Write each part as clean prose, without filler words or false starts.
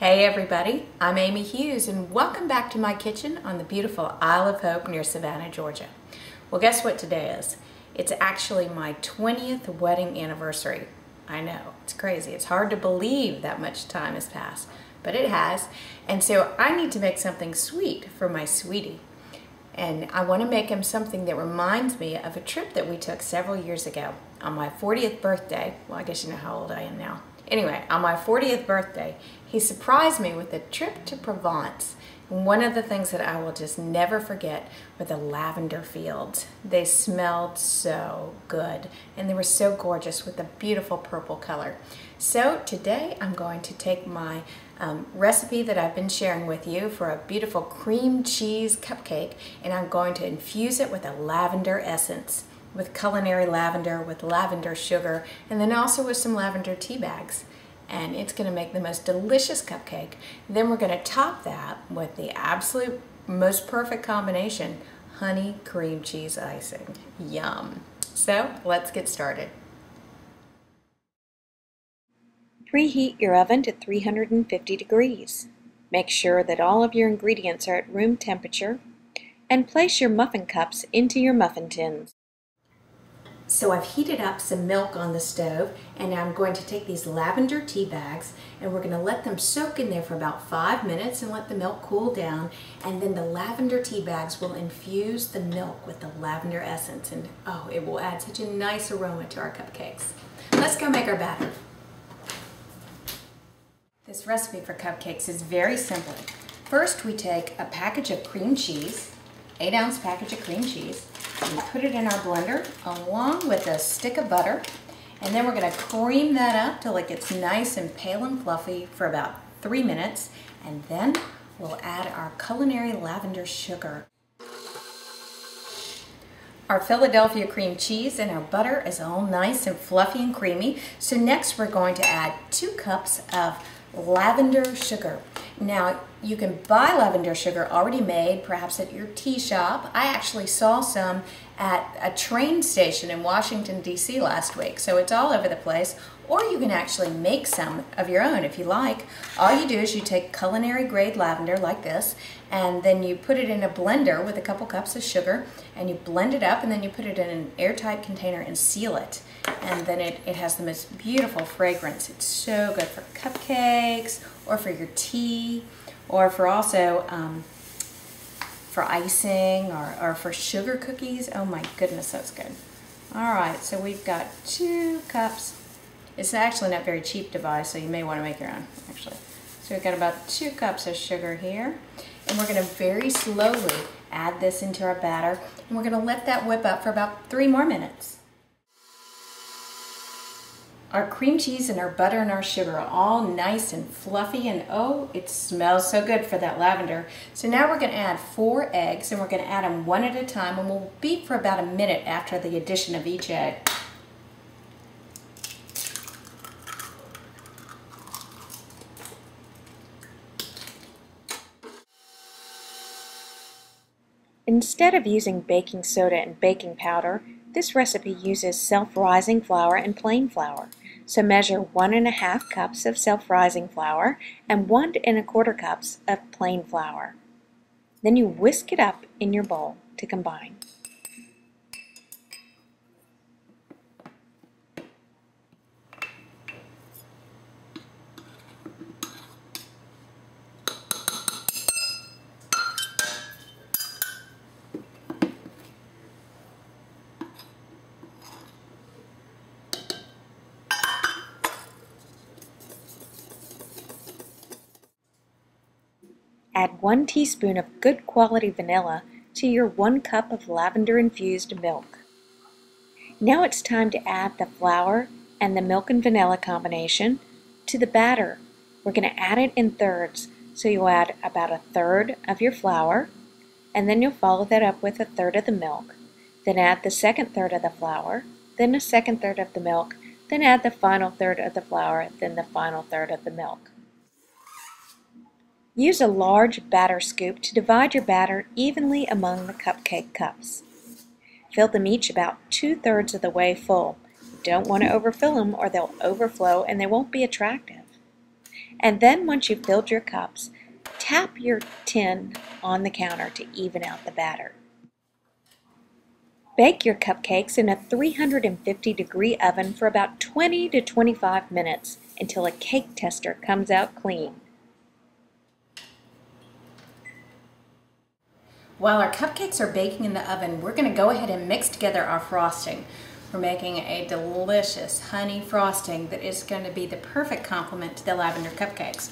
Hey everybody, I'm Amy Hughes and welcome back to my kitchen on the beautiful Isle of Hope near Savannah, Georgia. Well, guess what today is? It's actually my 20th wedding anniversary. I know, it's crazy. It's hard to believe that much time has passed, but it has. And so I need to make something sweet for my sweetie. And I want to make him something that reminds me of a trip that we took several years ago on my 40th birthday. Well, I guess you know how old I am now. Anyway, on my 40th birthday, he surprised me with a trip to Provence. And one of the things that I will just never forget were the lavender fields. They smelled so good and they were so gorgeous with a beautiful purple color. So today I'm going to take my recipe that I've been sharing with you for a beautiful cream cheese cupcake, and I'm going to infuse it with a lavender essence, with culinary lavender, with lavender sugar, and then also with some lavender tea bags. And it's going to make the most delicious cupcake. Then we're going to top that with the absolute most perfect combination, honey cream cheese icing. Yum. So let's get started. Preheat your oven to 350 degrees. Make sure that all of your ingredients are at room temperature, and place your muffin cups into your muffin tins. So I've heated up some milk on the stove, and I'm going to take these lavender tea bags and we're going to let them soak in there for about 5 minutes and let the milk cool down, and then the lavender tea bags will infuse the milk with the lavender essence, and oh, it will add such a nice aroma to our cupcakes. Let's go make our batter. This recipe for cupcakes is very simple. First we take a package of cream cheese, 8-ounce package of cream cheese, and put it in our blender along with a stick of butter, and then we're going to cream that up till it gets nice and pale and fluffy for about 3 minutes, and then we'll add our culinary lavender sugar. Our Philadelphia cream cheese and our butter is all nice and fluffy and creamy, so next we're going to add 2 cups of lavender sugar. Now, you can buy lavender sugar already made, perhaps at your tea shop. I actually saw some at a train station in Washington, D.C. last week, so it's all over the place. Or you can actually make some of your own if you like. All you do is you take culinary grade lavender like this, and then you put it in a blender with a couple cups of sugar, and you blend it up, and then you put it in an airtight container and seal it. And then it has the most beautiful fragrance. It's so good for cupcakes, or for your tea, or for also for icing, or for sugar cookies. Oh my goodness, that's good. All right, so we've got 2 cups. It's actually not very cheap to buy, so you may want to make your own, actually. So we've got about 2 cups of sugar here, and we're going to very slowly add this into our batter, and we're going to let that whip up for about 3 more minutes. Our cream cheese and our butter and our sugar are all nice and fluffy, and oh, it smells so good for that lavender. So now we're going to add 4 eggs, and we're going to add them one at a time, and we'll beat for about a minute after the addition of each egg. Instead of using baking soda and baking powder, this recipe uses self-rising flour and plain flour. So measure 1½ cups of self-rising flour and 1¼ cups of plain flour. Then you whisk it up in your bowl to combine. Add 1 teaspoon of good quality vanilla to your 1 cup of lavender infused milk. Now it's time to add the flour and the milk and vanilla combination to the batter. We're going to add it in thirds, so you'll add about 1/3 of your flour, and then you'll follow that up with 1/3 of the milk. Then add the second third of the flour, then the second third of the milk, then add the final third of the flour, then the final third of the milk. Use a large batter scoop to divide your batter evenly among the cupcake cups. Fill them each about 2/3 of the way full. You don't want to overfill them or they'll overflow and they won't be attractive. And then once you've filled your cups, tap your tin on the counter to even out the batter. Bake your cupcakes in a 350-degree oven for about 20 to 25 minutes until a cake tester comes out clean. While our cupcakes are baking in the oven, we're going to go ahead and mix together our frosting. We're making a delicious honey frosting that is going to be the perfect complement to the lavender cupcakes.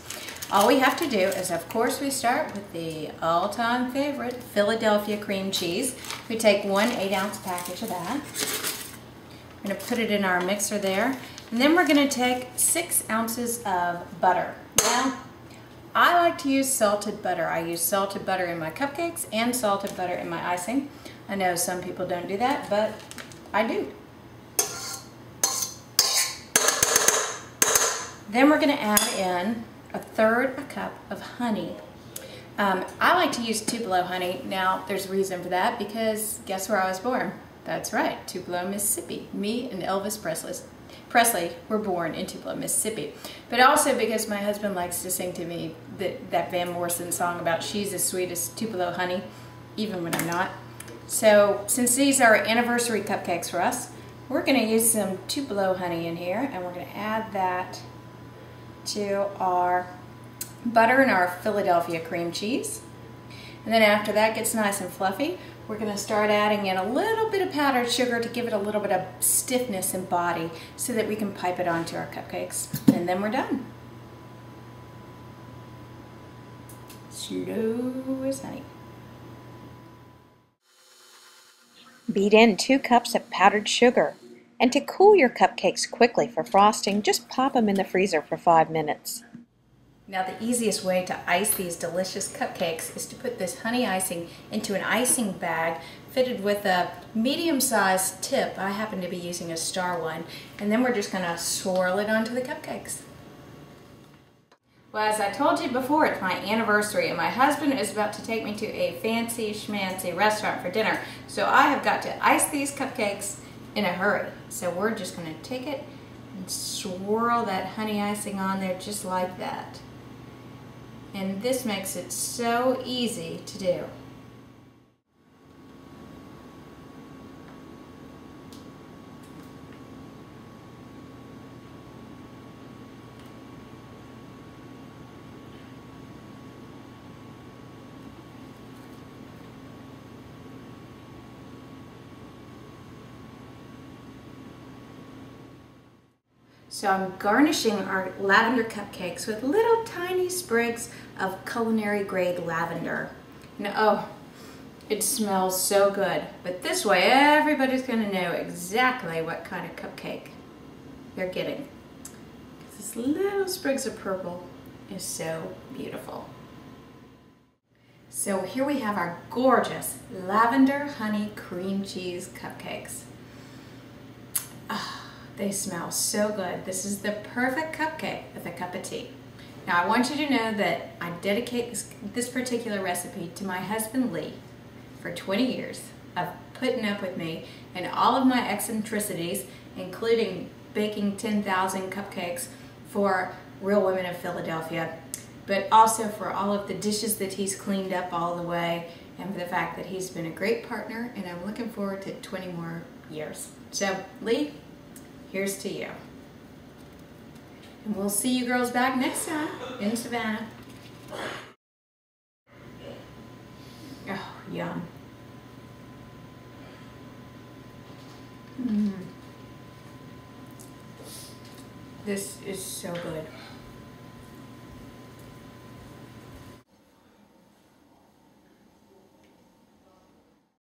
All we have to do is, of course, we start with the all-time favorite Philadelphia cream cheese. We take one 8-ounce package of that. We're going to put it in our mixer there. And then we're going to take 6 ounces of butter. Now, I like to use salted butter. I use salted butter in my cupcakes and salted butter in my icing. I know some people don't do that, but I do. Then we're going to add in 1/3 cup of honey. I like to use Tupelo honey. Now, there's a reason for that because guess where I was born? That's right, Tupelo, Mississippi. Me and Elvis Presley were born in Tupelo, Mississippi. But also because my husband likes to sing to me that Van Morrison song about she's as sweet as Tupelo honey, even when I'm not. So since these are anniversary cupcakes for us, we're going to use some Tupelo honey in here, and we're going to add that to our butter and our Philadelphia cream cheese. And then after that gets nice and fluffy, we're going to start adding in a little bit of powdered sugar to give it a little bit of stiffness and body so that we can pipe it onto our cupcakes. And then we're done. Slow as honey. Beat in 2 cups of powdered sugar. And to cool your cupcakes quickly for frosting, just pop them in the freezer for 5 minutes. Now the easiest way to ice these delicious cupcakes is to put this honey icing into an icing bag fitted with a medium-sized tip. I happen to be using a star one. And then we're just going to swirl it onto the cupcakes. Well, as I told you before, it's my anniversary and my husband is about to take me to a fancy schmancy restaurant for dinner. So I have got to ice these cupcakes in a hurry. So we're just going to take it and swirl that honey icing on there just like that. And this makes it so easy to do. So I'm garnishing our lavender cupcakes with little tiny sprigs of culinary grade lavender. Now, oh, it smells so good. But this way everybody's going to know exactly what kind of cupcake they're getting. This little sprigs of purple is so beautiful. So here we have our gorgeous lavender honey cream cheese cupcakes. They smell so good. This is the perfect cupcake with a cup of tea. Now I want you to know that I dedicate this particular recipe to my husband Lee for 20 years of putting up with me and all of my eccentricities, including baking 10,000 cupcakes for Real Women of Philadelphia, but also for all of the dishes that he's cleaned up all the way, and for the fact that he's been a great partner, and I'm looking forward to 20 more years. So Lee, here's to you. And we'll see you girls back next time in Savannah. Oh, yum. This is so good.